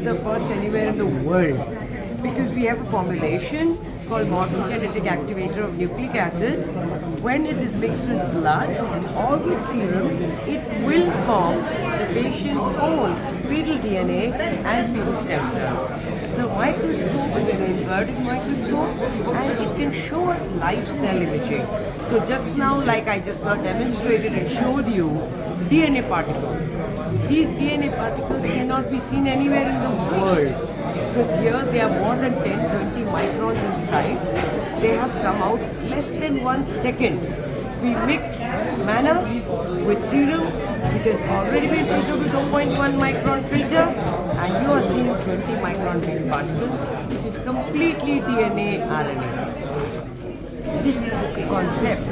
the first anywhere in the world because we have a formulation called modern kinetic activator of nucleic acids. When it is mixed with blood or with serum, it will form the patient's own fetal DNA and fetal stem cell. The microscope is an inverted microscope and it can show us live cell imaging. So just now, like I just now demonstrated and showed you, DNA particles. These DNA particles cannot be seen anywhere in the world because here they are more than 10-20 microns in size. They have come out less than 1 second. We mix manna with serum, which has already been filtered with 0.1 micron filter, and you are seeing 20 micron big particle, which is completely DNA RNA. This concept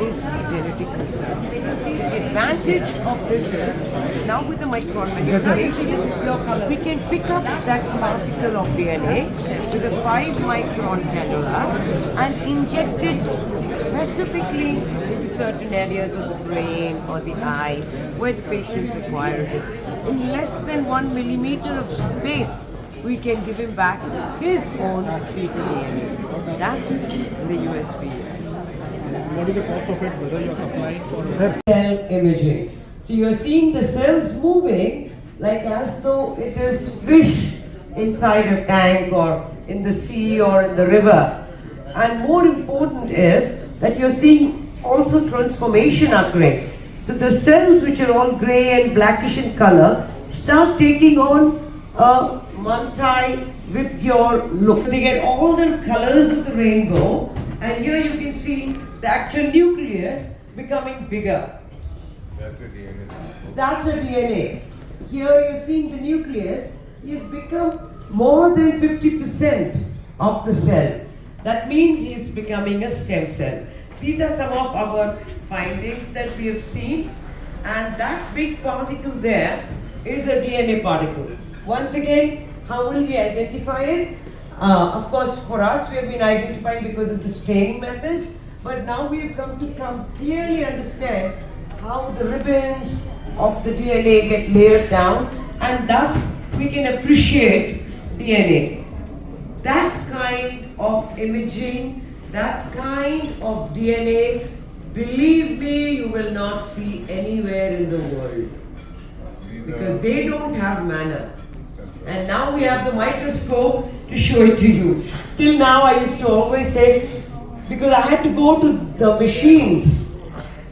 is genetic research. The advantage of this is, now with the micron manipulation, we can pick up that particle of DNA with a 5 micron cannula and inject it specifically into certain areas of the brain or the eye where the patient requires it. In less than 1 millimeter of space, we can give him back his own fetal DNA. That's the USP. What is the cost of it, whether you are supplying for cell imaging? So you're seeing the cells moving like as though it is fish inside a tank or in the sea or in the river. And more important is that you're seeing also transformation occurring. So the cells, which are all grey and blackish in color, start taking on a multi-vibgyor look. They get all the colors of the rainbow, and here you can see the actual nucleus becoming bigger. That's a DNA. That's the DNA. Here you're seeing the nucleus is become more than 50% of the cell. That means he's becoming a stem cell. These are some of our findings that we have seen, and that big particle there is a DNA particle. Once again, how will we identify it? Of course, for us, we have been identifying because of the staining methods, but now we have come to clearly understand how the ribbons of the DNA get layered down, and thus we can appreciate DNA. That kind of imaging, that kind of DNA, believe me, you will not see anywhere in the world because they don't have manner. And now we have the microscope to show it to you. Till now I used to always say, because I had to go to the machines,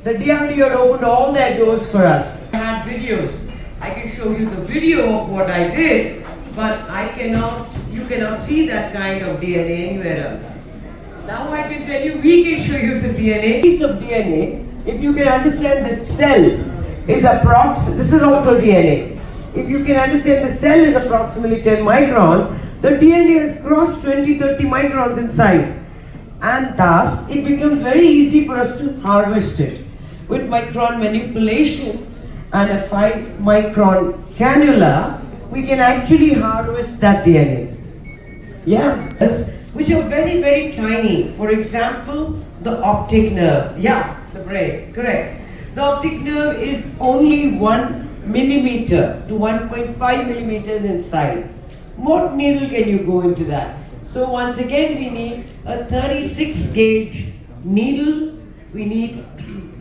the DRDO had opened all their doors for us. I had videos. I can show you the video of what I did, but you cannot see that kind of DNA anywhere else. Now I can tell you, we can show you the DNA. Piece of DNA, if you can understand that cell is this is also DNA. If you can understand the cell is approximately 10 microns, the DNA has crossed 20-30 microns in size. And thus, it becomes very easy for us to harvest it. With micron manipulation and a 5 micron cannula, we can actually harvest that DNA. Yeah, which are very, very tiny. For example, the optic nerve. Yeah, the brain, correct. The optic nerve is only 1 millimeter to 1.5 millimeters in size. What needle can you go into that? So once again, we need a 36 gauge needle. We need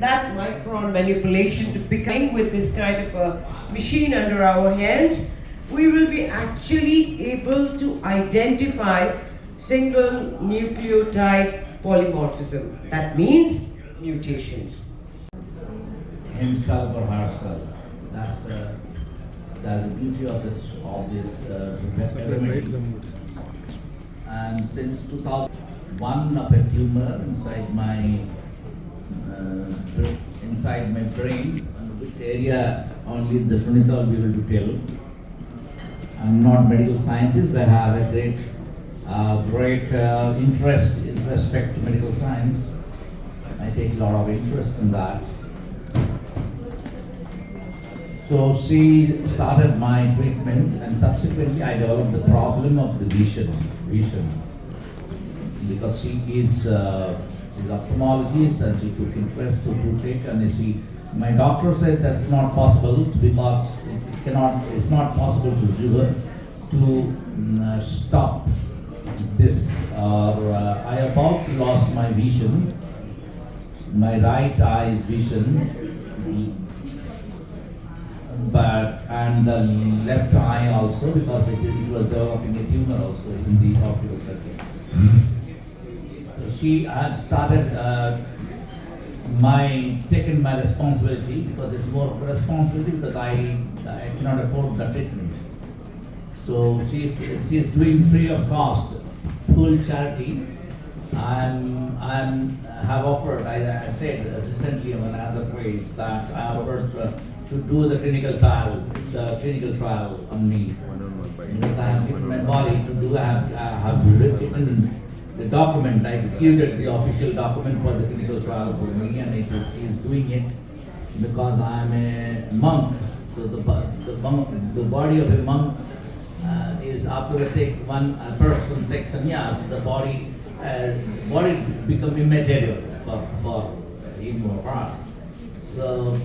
that micron manipulation to pick with this kind of a machine under our hands. We will be actually able to identify single nucleotide polymorphism. That means mutations. Himself or herself. That's the beauty of this experiment. And since 2001, of a tumor inside my brain, which area only the Sunita will be able to tell. I'm not a medical scientist, but I have a great interest in respect to medical science. I take a lot of interest in that. So she started my treatment, and subsequently I developed the problem of the vision, because she is she's ophthalmologist and she took interest to take, and my doctor said that's not possible because it's not possible to to stop this, or I about lost my vision, my right eye's vision, but and the left eye also, because it was developing a tumor also in the optical circuit. So she had started taken my responsibility, because it's more of a responsibility, because I cannot afford the treatment. So she is doing free of cost, full charity. Have offered, I said recently in another place, that I offered to do the clinical trial on me. Because I have given my body to do, I have written the document, I executed the official document for the clinical trial for me, and he is doing it because I am a monk. So the body of a monk is, after a person takes sannyas, the body becomes immaterial for him or her. So,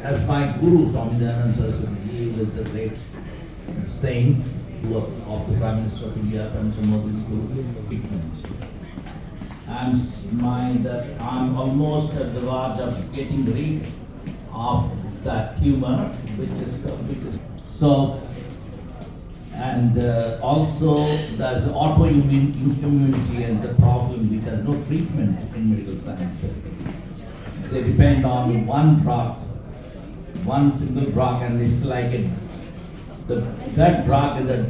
as my guru, Swaminathan Saraswati, he was the great saint of the Prime Minister of India, and some of this treatment. I'm almost at the verge of getting rid of that tumor, which is so. And also there's autoimmunity and the problem which has no treatment in medical science specifically. They depend on one drug, one single drug, and it's like that drug is a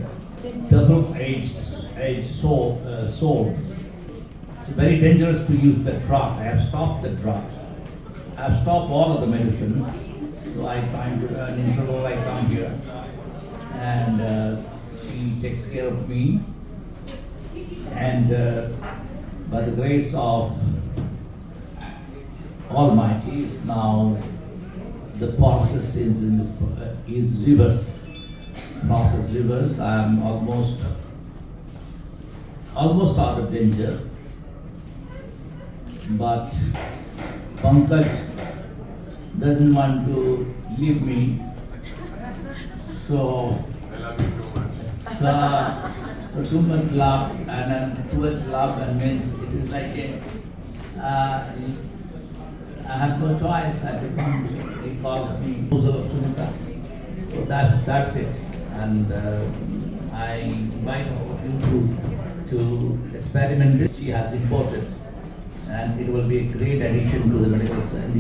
double-edged sword. It's very dangerous to use that drug. I have stopped the drug. I have stopped all of the medicines. So I find an interval, I come here, and she takes care of me, and by the grace of Almighty, is now the process is reverse. Process reverse. I am almost out of danger, but Pankaj doesn't want to leave me, so. I love you too much. So too much love, and then too much love, and means it is like I have no choice. I have to come. He calls me Sunita. So that's it. And I invite you to experiment this. She has imported, and it will be a great addition to the medical science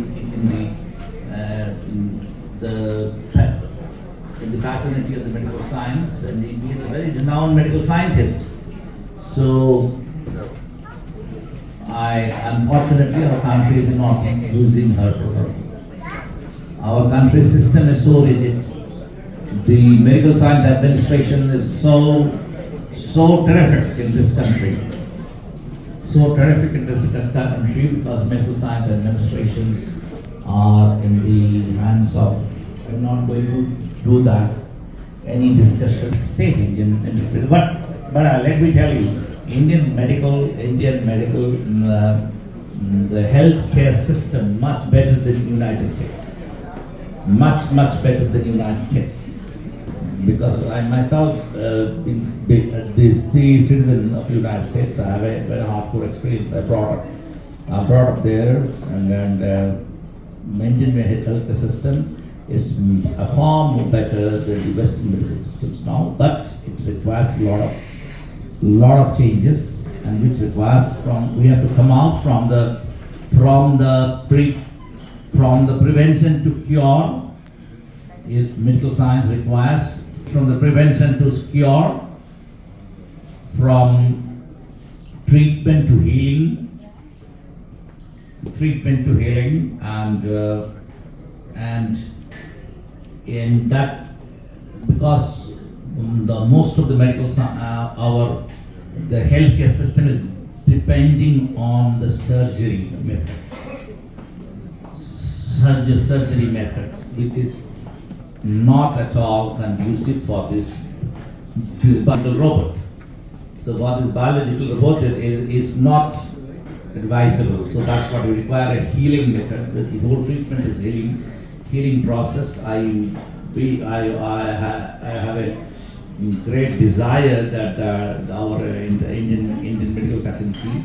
in the fascination of the medical science, and he is a very renowned medical scientist. So, unfortunately, our country is not using her for her. Our country system is so rigid. The medical science administration is so terrific in this country. So terrific in this country, because medical science administrations are in the hands of. I'm not going to do that. Any discussion stating but let me tell you, Indian medical, the healthcare system much better than the United States. Much better than the United States. Because I myself, these 3 citizens of the United States, I have a very hardcore experience. I brought up there, and maintain my healthcare system is far more better than the Western medical systems now, but it requires a lot of changes, and which requires we have to come out from the prevention to cure. Medical science requires from the prevention to cure, from treatment to healing, and in that, because most of the medical the healthcare system is depending on the surgery method, which is not at all conducive for this biological robot. So what this biological robot is not advisable. So that's what we require, a healing method. The whole treatment is healing process. I have a great desire that our Indian medical fraternity,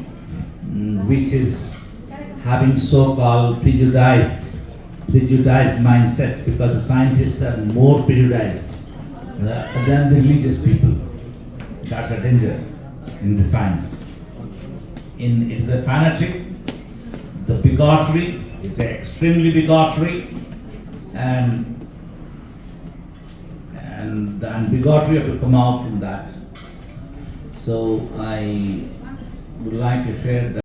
which is having so-called prejudiced mindset, because the scientists are more prejudiced than the religious people. That's a danger in the science. It's a fanatic, the bigotry, it's extremely bigotry, and bigotry have to come out from that. So I would like to share that.